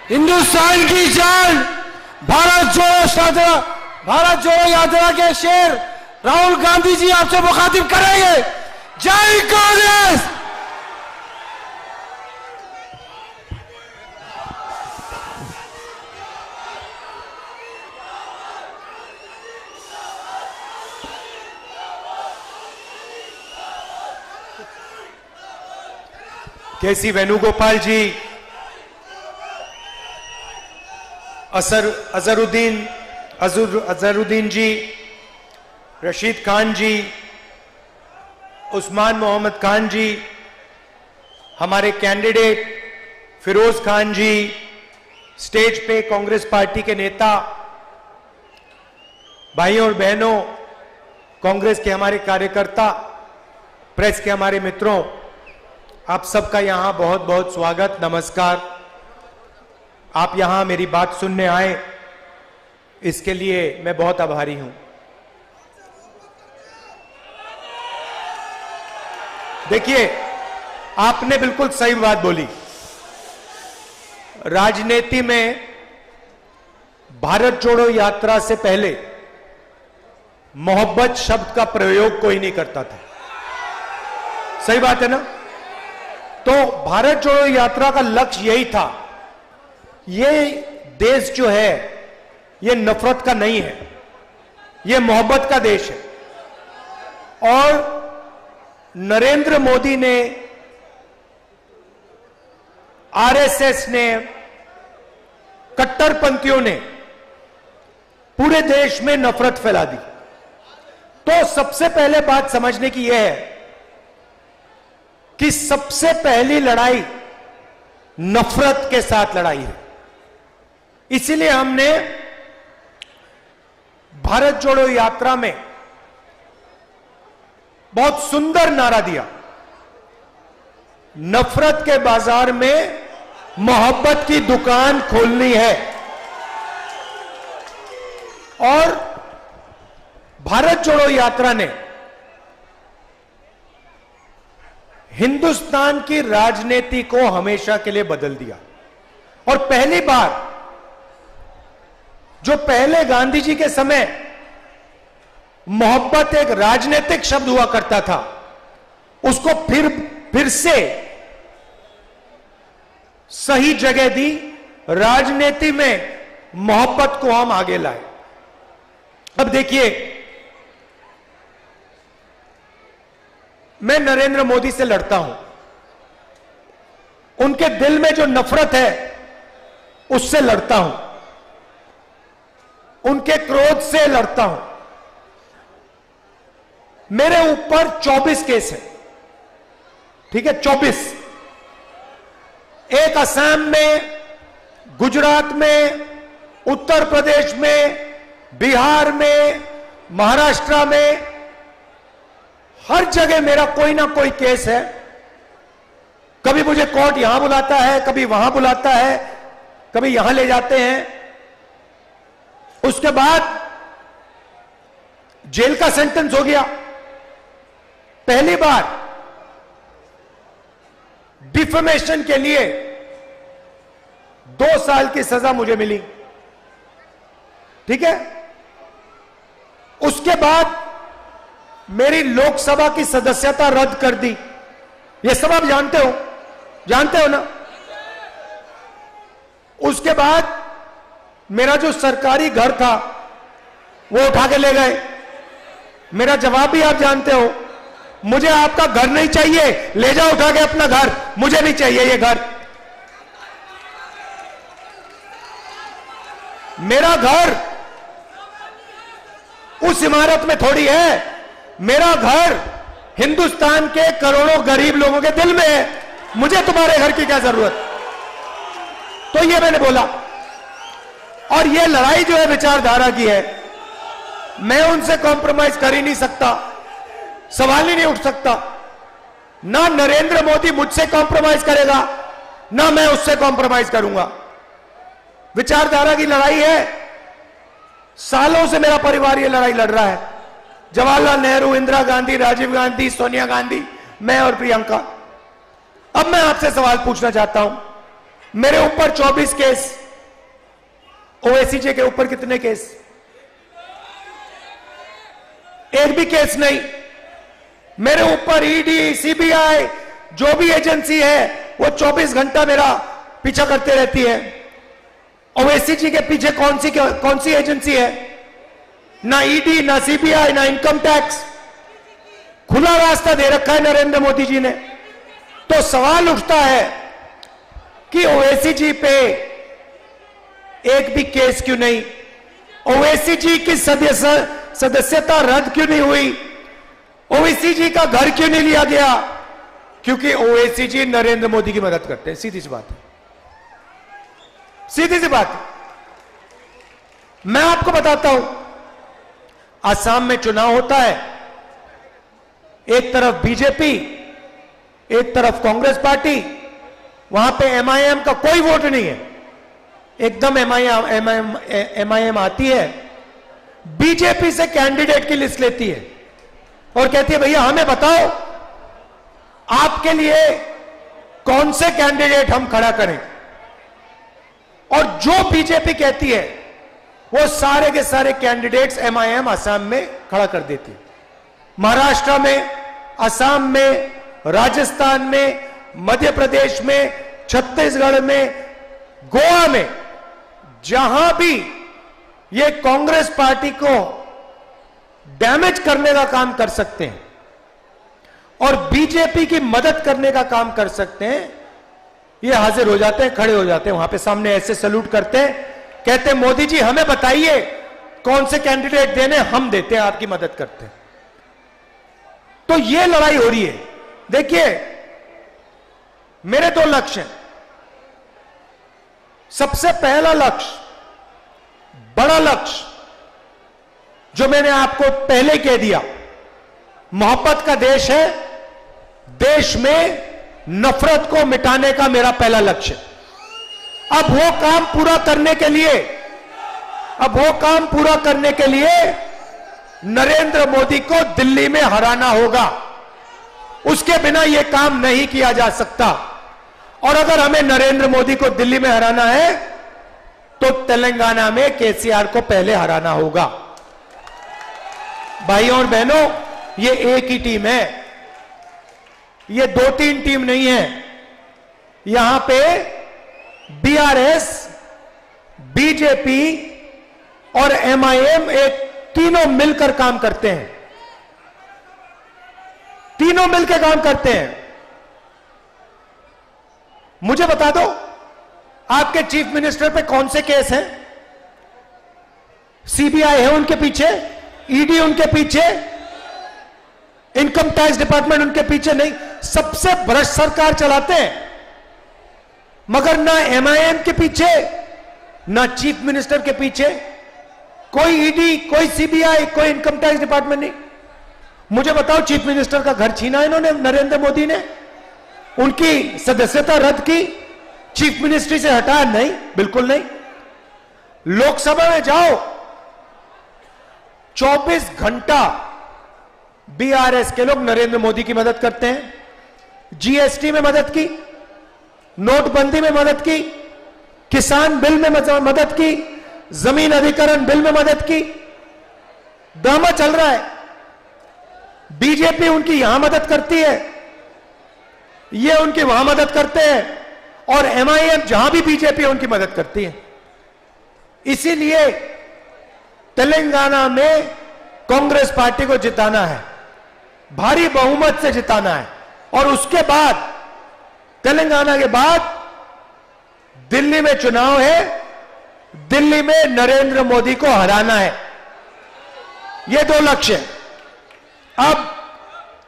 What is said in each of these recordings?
हिंदुस्तान की जान, भारत जोड़ो यात्रा के शेर राहुल गांधी जी आपसे मुखातिब करेंगे। जय कांग्रेस। केसी वेणुगोपाल जी, अजहरुद्दीन जी, रशीद खान जी, उस्मान मोहम्मद खान जी, हमारे कैंडिडेट फिरोज खान जी, स्टेज पे कांग्रेस पार्टी के नेता, भाइयों और बहनों, कांग्रेस के हमारे कार्यकर्ता, प्रेस के हमारे मित्रों, आप सबका यहां बहुत बहुत स्वागत, नमस्कार। आप यहां मेरी बात सुनने आए, इसके लिए मैं बहुत आभारी हूं। देखिए, आपने बिल्कुल सही बात बोली। राजनीति में भारत जोड़ो यात्रा से पहले मोहब्बत शब्द का प्रयोग कोई नहीं करता था। सही बात है ना? तो भारत जोड़ो यात्रा का लक्ष्य यही था। ये देश जो है ये नफरत का नहीं है, ये मोहब्बत का देश है। और नरेंद्र मोदी ने, आरएसएस ने, कट्टरपंथियों ने पूरे देश में नफरत फैला दी। तो सबसे पहले बात समझने की यह है कि सबसे पहली लड़ाई नफरत के साथ लड़ाई है। इसीलिए हमने भारत जोड़ो यात्रा में बहुत सुंदर नारा दिया, नफरत के बाजार में मोहब्बत की दुकान खोलनी है। और भारत जोड़ो यात्रा ने हिंदुस्तान की राजनीति को हमेशा के लिए बदल दिया। और पहली बार, जो पहले गांधी जी के समय मोहब्बत एक राजनीतिक शब्द हुआ करता था, उसको फिर से सही जगह दी। राजनीति में मोहब्बत को हम आगे लाए। अब देखिए, मैं नरेंद्र मोदी से लड़ता हूं, उनके दिल में जो नफरत है उससे लड़ता हूं, उनके क्रोध से लड़ता हूं। मेरे ऊपर 24 केस है, ठीक है, 24। एक असम में, गुजरात में, उत्तर प्रदेश में, बिहार में, महाराष्ट्र में, हर जगह मेरा कोई ना कोई केस है। कभी मुझे कोर्ट यहां बुलाता है, कभी वहां बुलाता है, कभी यहां ले जाते हैं। उसके बाद जेल का सेंटेंस हो गया। पहली बार डिफेमेशन के लिए 2 साल की सजा मुझे मिली, ठीक है। उसके बाद मेरी लोकसभा की सदस्यता रद्द कर दी। यह सब आप जानते हो ना। उसके बाद मेरा जो सरकारी घर था वो उठा के ले गए। मेरा जवाब भी आप जानते हो, मुझे आपका घर नहीं चाहिए, ले जाओ उठा के अपना घर, मुझे नहीं चाहिए ये घर। मेरा घर उस इमारत में थोड़ी है, मेरा घर हिंदुस्तान के करोड़ों गरीब लोगों के दिल में है। मुझे तुम्हारे घर की क्या जरूरत? तो ये मैंने बोला। और ये लड़ाई जो है विचारधारा की है, मैं उनसे कॉम्प्रोमाइज कर ही नहीं सकता, सवाल ही नहीं उठ सकता। ना नरेंद्र मोदी मुझसे कॉम्प्रोमाइज करेगा, ना मैं उससे कॉम्प्रोमाइज करूंगा। विचारधारा की लड़ाई है। सालों से मेरा परिवार ये लड़ाई लड़ रहा है। जवाहरलाल नेहरू, इंदिरा गांधी, राजीव गांधी, सोनिया गांधी, मैं और प्रियंका। अब मैं आपसे सवाल पूछना चाहता हूं, मेरे ऊपर 24 केस, ओवैसी के ऊपर कितने केस? एक भी केस नहीं। मेरे ऊपर ईडी, सीबीआई, जो भी एजेंसी है वो 24 घंटा मेरा पीछा करते रहती है। ओवैसी जी के पीछे कौन सी एजेंसी है? ना ईडी, ना सीबीआई, ना इनकम टैक्स। खुला रास्ता दे रखा है नरेंद्र मोदी जी ने। तो सवाल उठता है कि ओवैसी जी पे एक भी केस क्यों नहीं? ओवैसी जी की सदस्यता रद्द क्यों नहीं हुई? ओवैसी जी का घर क्यों नहीं लिया गया? क्योंकि ओवैसी जी नरेंद्र मोदी की मदद करते हैं। सीधी सी बात है, सीधी सी बात है। मैं आपको बताता हूं, असम में चुनाव होता है, एक तरफ बीजेपी, एक तरफ कांग्रेस पार्टी, वहां पे एमआईएम का कोई वोट नहीं है। एकदम एमआईएम आती है, बीजेपी से कैंडिडेट की लिस्ट लेती है और कहती है भैया हमें बताओ आपके लिए कौन से कैंडिडेट हम खड़ा करें। और जो बीजेपी कहती है वो सारे के सारे कैंडिडेट्स एमआईएम असम में खड़ा कर देती है। महाराष्ट्र में, असम में, राजस्थान में, मध्य प्रदेश में, छत्तीसगढ़ में, गोवा में, जहां भी ये कांग्रेस पार्टी को डैमेज करने का काम कर सकते हैं और बीजेपी की मदद करने का काम कर सकते हैं, ये हाजिर हो जाते हैं, खड़े हो जाते हैं वहां पे सामने, ऐसे सैल्यूट करते हैं, कहते हैं मोदी जी हमें बताइए कौन से कैंडिडेट देने, हम देते हैं, आपकी मदद करते हैं। तो ये लड़ाई हो रही है। देखिए मेरे दो लक्ष्य हैं। सबसे पहला लक्ष्य, बड़ा लक्ष्य, जो मैंने आपको पहले कह दिया, मोहब्बत का देश है, देश में नफरत को मिटाने का मेरा पहला लक्ष्य। अब वो काम पूरा करने के लिए नरेंद्र मोदी को दिल्ली में हराना होगा। उसके बिना यह काम नहीं किया जा सकता। और अगर हमें नरेंद्र मोदी को दिल्ली में हराना है तो तेलंगाना में केसीआर को पहले हराना होगा। भाइयों और बहनों, ये एक ही टीम है, ये 2-3 टीम नहीं है। यहां पे बीआरएस, बीजेपी और एमआईएम एक तीनों मिलकर काम करते हैं, तीनों मिलकर काम करते हैं। मुझे बता दो आपके चीफ मिनिस्टर पे कौन से केस हैं? सीबीआई है उनके पीछे, ईडी उनके पीछे, इनकम टैक्स डिपार्टमेंट उनके पीछे नहीं। सबसे भ्रष्ट सरकार चलाते हैं, मगर ना एमआईएम के पीछे, ना चीफ मिनिस्टर के पीछे कोई ईडी, कोई सीबीआई, कोई इनकम टैक्स डिपार्टमेंट नहीं। मुझे बताओ चीफ मिनिस्टर का घर छीना इन्होंने, नरेंद्र मोदी ने, उनकी सदस्यता रद्द की, चीफ मिनिस्ट्री से हटाया? नहीं, बिल्कुल नहीं। लोकसभा में जाओ, 24 घंटा बीआरएस के लोग नरेंद्र मोदी की मदद करते हैं। जीएसटी में मदद की, नोटबंदी में मदद की, किसान बिल में मदद की, जमीन अधिग्रहण बिल में मदद की। ड्रामा चल रहा है। बीजेपी उनकी यहां मदद करती है, ये उनकी वहां मदद करते हैं, और एमआईएम जहां भी बीजेपी उनकी मदद करती है। इसीलिए तेलंगाना में कांग्रेस पार्टी को जिताना है, भारी बहुमत से जिताना है, और उसके बाद तेलंगाना के बाद दिल्ली में चुनाव है, दिल्ली में नरेंद्र मोदी को हराना है। ये दो लक्ष्य हैं। अब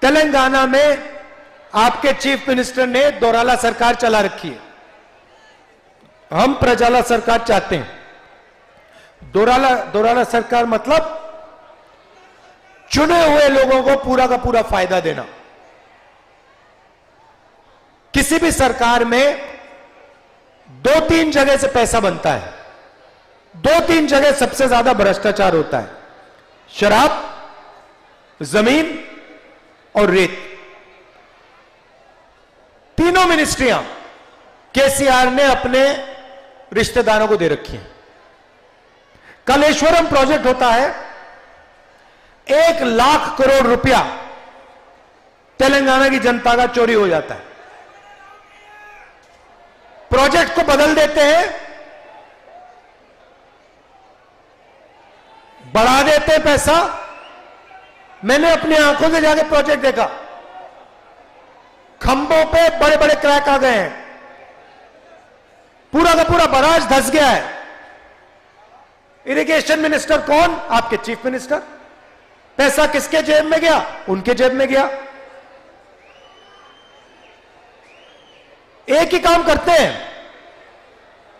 तेलंगाना में आपके चीफ मिनिस्टर ने दोराला सरकार चला रखी है, हम प्रजाला सरकार चाहते हैं। दोराला सरकार मतलब चुने हुए लोगों को पूरा का पूरा फायदा देना। किसी भी सरकार में 2-3 जगह से पैसा बनता है, 2-3 जगह सबसे ज्यादा भ्रष्टाचार होता है, शराब, जमीन और रेत। तीनों मिनिस्ट्रियां केसीआर ने अपने रिश्तेदारों को दे रखी है। कलेश्वरम प्रोजेक्ट होता है, 1,00,000 करोड़ रुपया तेलंगाना की जनता का चोरी हो जाता है। प्रोजेक्ट को बदल देते हैं, बढ़ा देते हैं पैसा। मैंने अपनी आंखों से जाके प्रोजेक्ट देखा, खंभों पे बड़े बड़े क्रैक आ गए हैं, पूरा का पूरा बराज धंस गया है। इरिगेशन मिनिस्टर कौन? आपके चीफ मिनिस्टर। पैसा किसके जेब में गया? उनके जेब में गया। एक ही काम करते हैं,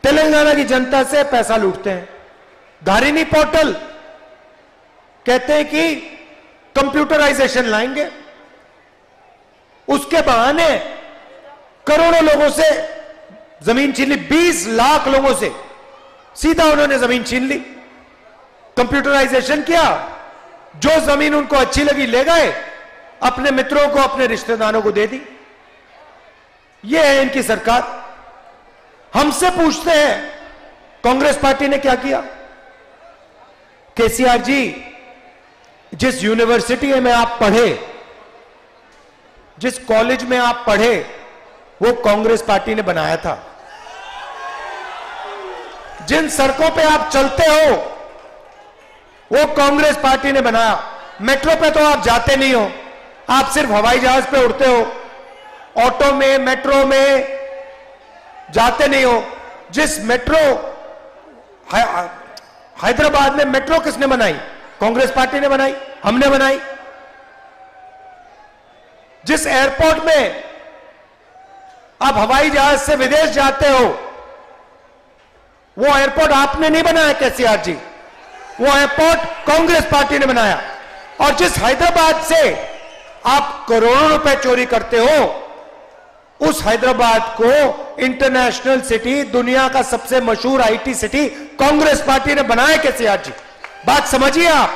तेलंगाना की जनता से पैसा लूटते हैं। धारिनी पोर्टल कहते हैं कि कंप्यूटराइजेशन लाएंगे, उसके बहाने करोड़ों लोगों से जमीन छीन ली। 20 लाख लोगों से सीधा उन्होंने जमीन छीन ली। कंप्यूटराइजेशन किया, जो जमीन उनको अच्छी लगी ले गए, अपने मित्रों को, अपने रिश्तेदारों को दे दी। यह है इनकी सरकार। हमसे पूछते हैं कांग्रेस पार्टी ने क्या किया? केसीआर जी, जिस यूनिवर्सिटी में आप पढ़े, जिस कॉलेज में आप पढ़े, वो कांग्रेस पार्टी ने बनाया था। जिन सड़कों पे आप चलते हो, वो कांग्रेस पार्टी ने बनाया। मेट्रो पे तो आप जाते नहीं हो, आप सिर्फ हवाई जहाज पे उड़ते हो, ऑटो में, मेट्रो में जाते नहीं हो। जिस मेट्रो हैदराबाद में मेट्रो किसने बनाई? कांग्रेस पार्टी ने बनाई, हमने बनाई। जिस एयरपोर्ट में आप हवाई जहाज से विदेश जाते हो, वो एयरपोर्ट आपने नहीं बनाया केसीआर जी, वो एयरपोर्ट कांग्रेस पार्टी ने बनाया। और जिस हैदराबाद से आप करोड़ों रुपए चोरी करते हो, उस हैदराबाद को इंटरनेशनल सिटी, दुनिया का सबसे मशहूर आईटी सिटी कांग्रेस पार्टी ने बनाया केसीआर जी। बात समझिए आप।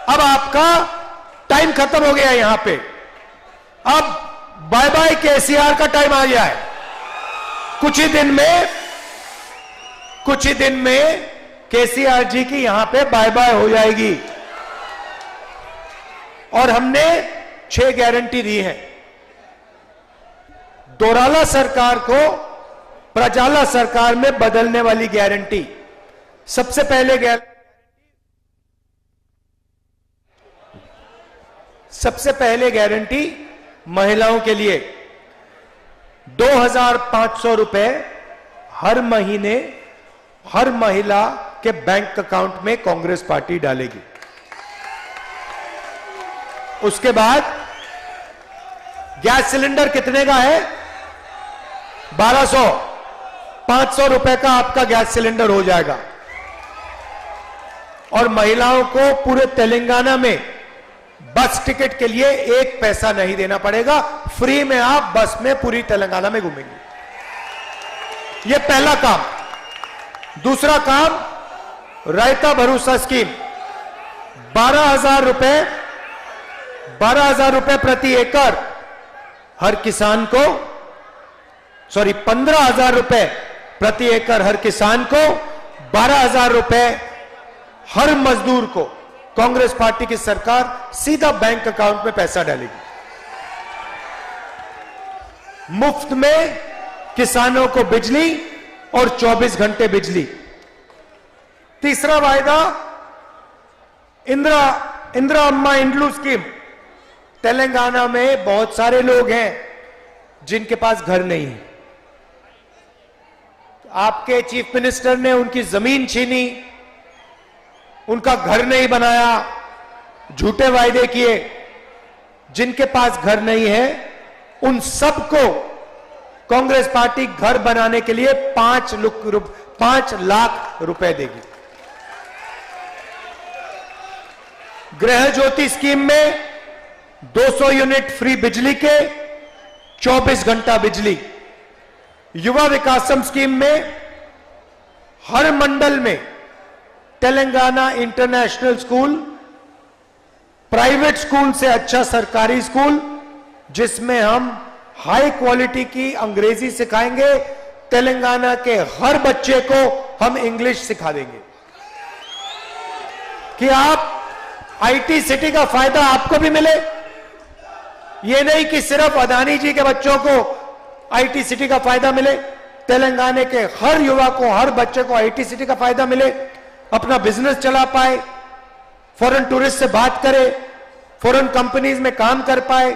अब आपका टाइम खत्म हो गया यहां पे, अब बाय बाय केसीआर का टाइम आ गया है। कुछ ही दिन में केसीआर जी की यहां पे बाय बाय हो जाएगी। और हमने 6 गारंटी दी है। दोराला सरकार को प्रजाला सरकार में बदलने वाली गारंटी। सबसे पहले गारंटी महिलाओं के लिए 2,500 रुपए हर महीने हर महिला के बैंक अकाउंट में कांग्रेस पार्टी डालेगी। उसके बाद गैस सिलेंडर कितने का है? 1200, 500 रुपए का आपका गैस सिलेंडर हो जाएगा। और महिलाओं को पूरे तेलंगाना में बस टिकट के लिए 1 पैसा नहीं देना पड़ेगा, फ्री में आप बस में पूरी तेलंगाना में घूमेंगे। यह पहला काम। दूसरा काम, रायता भरोसा स्कीम। 12,000 रुपए प्रति एकड़ हर किसान को, 15,000 रुपए प्रति एकड़ हर किसान को, 12,000 रुपए हर मजदूर को कांग्रेस पार्टी की सरकार सीधा बैंक अकाउंट में पैसा डालेगी। मुफ्त में किसानों को बिजली और 24 घंटे बिजली। तीसरा वायदा, इंदिरा अम्मा इंड्लू स्कीम। तेलंगाना में बहुत सारे लोग हैं जिनके पास घर नहीं है। आपके चीफ मिनिस्टर ने उनकी जमीन छीनी, उनका घर नहीं बनाया, झूठे वायदे किए। जिनके पास घर नहीं है, उन सबको कांग्रेस पार्टी घर बनाने के लिए 5 लाख रुपए देगी। गृह ज्योति स्कीम में 200 यूनिट फ्री बिजली के, 24 घंटा बिजली। युवा विकासम स्कीम में हर मंडल में Telangana international school, private school से अच्छा सरकारी स्कूल, जिसमें हम हाई क्वालिटी की अंग्रेजी सिखाएंगे। तेलंगाना के हर बच्चे को हम इंग्लिश सिखा देंगे कि आप आईटी सिटी का फायदा आपको भी मिले। ये नहीं कि सिर्फ अदानी जी के बच्चों को आईटी सिटी का फायदा मिले, तेलंगाना के हर युवा को, हर बच्चे को आईटी सिटी का फायदा मिले, अपना बिजनेस चला पाए, फॉरेन टूरिस्ट से बात करे, फॉरेन कंपनीज में काम कर पाए।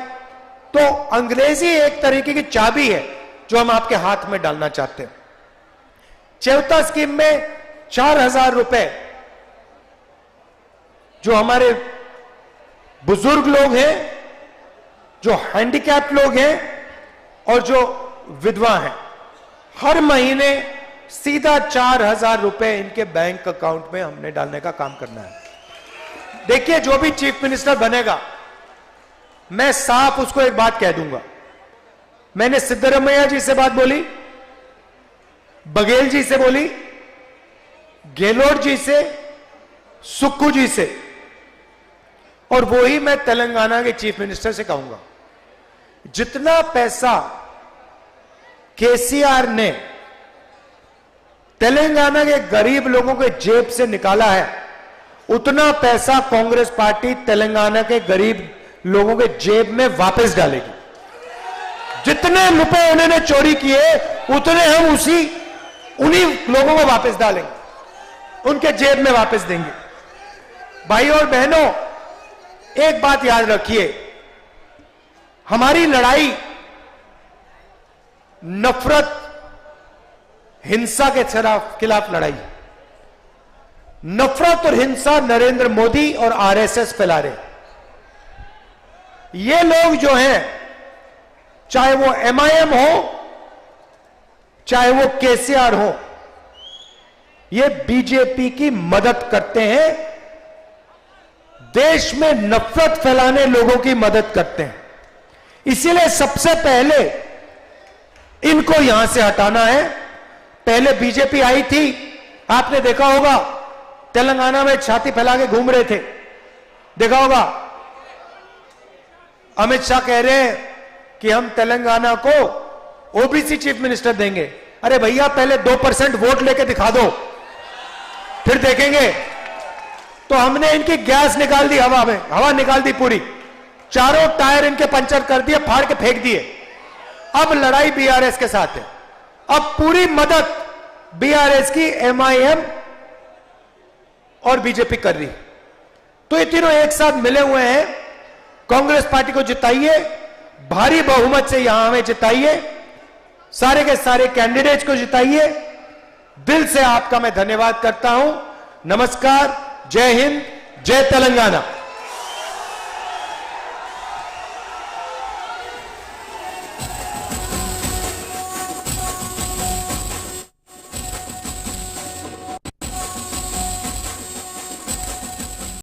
तो अंग्रेजी एक तरीके की चाबी है जो हम आपके हाथ में डालना चाहते हैं। चेवता स्कीम में 4,000 रुपए जो हमारे बुजुर्ग लोग हैं, जो हैंडीकैप लोग हैं और जो विधवा हैं, हर महीने सीधा 4,000 रुपए इनके बैंक अकाउंट में हमने डालने का काम करना है। देखिए, जो भी चीफ मिनिस्टर बनेगा, मैं साफ उसको एक बात कह दूंगा। मैंने सिद्धरमैया जी से बात बोली, बघेल जी से बोली, गहलोत जी से, सुक्खू जी से, और वो ही मैं तेलंगाना के चीफ मिनिस्टर से कहूंगा। जितना पैसा केसीआर ने तेलंगाना के गरीब लोगों के जेब से निकाला है, उतना पैसा कांग्रेस पार्टी तेलंगाना के गरीब लोगों के जेब में वापस डालेगी। जितने रुपए उन्होंने चोरी किए, उतने हम उन्हीं लोगों को वापस डालेंगे, उनके जेब में वापस देंगे। भाई और बहनों, एक बात याद रखिए, हमारी लड़ाई नफरत, हिंसा के खिलाफ लड़ाई। नफरत और हिंसा नरेंद्र मोदी और आरएसएस फैला रहे। ये लोग जो हैं, चाहे वो एमआईएम हो, चाहे वो केसीआर हो, ये बीजेपी की मदद करते हैं, देश में नफरत फैलाने लोगों की मदद करते हैं। इसीलिए सबसे पहले इनको यहां से हटाना है। पहले बीजेपी आई थी, आपने देखा होगा, तेलंगाना में छाती फैला के घूम रहे थे, देखा होगा। अमित शाह कह रहे हैं कि हम तेलंगाना को ओबीसी चीफ मिनिस्टर देंगे। अरे भैया, पहले 2% वोट लेके दिखा दो, फिर देखेंगे। तो हमने इनकी गैस निकाल दी, हवा में हवा निकाल दी पूरी, चारों टायर इनके पंचर कर दिए, फाड़ के फेंक दिए। अब लड़ाई बीआरएस के साथ है। अब पूरी मदद बीआरएस की एमआईएम और बीजेपी कर रही। तो ये तीनों एक साथ मिले हुए हैं। कांग्रेस पार्टी को जिताइए, भारी बहुमत से यहां हमें जिताइए, सारे के सारे कैंडिडेट्स को जिताइए। दिल से आपका मैं धन्यवाद करता हूं। नमस्कार, जय हिंद, जय तेलंगाना।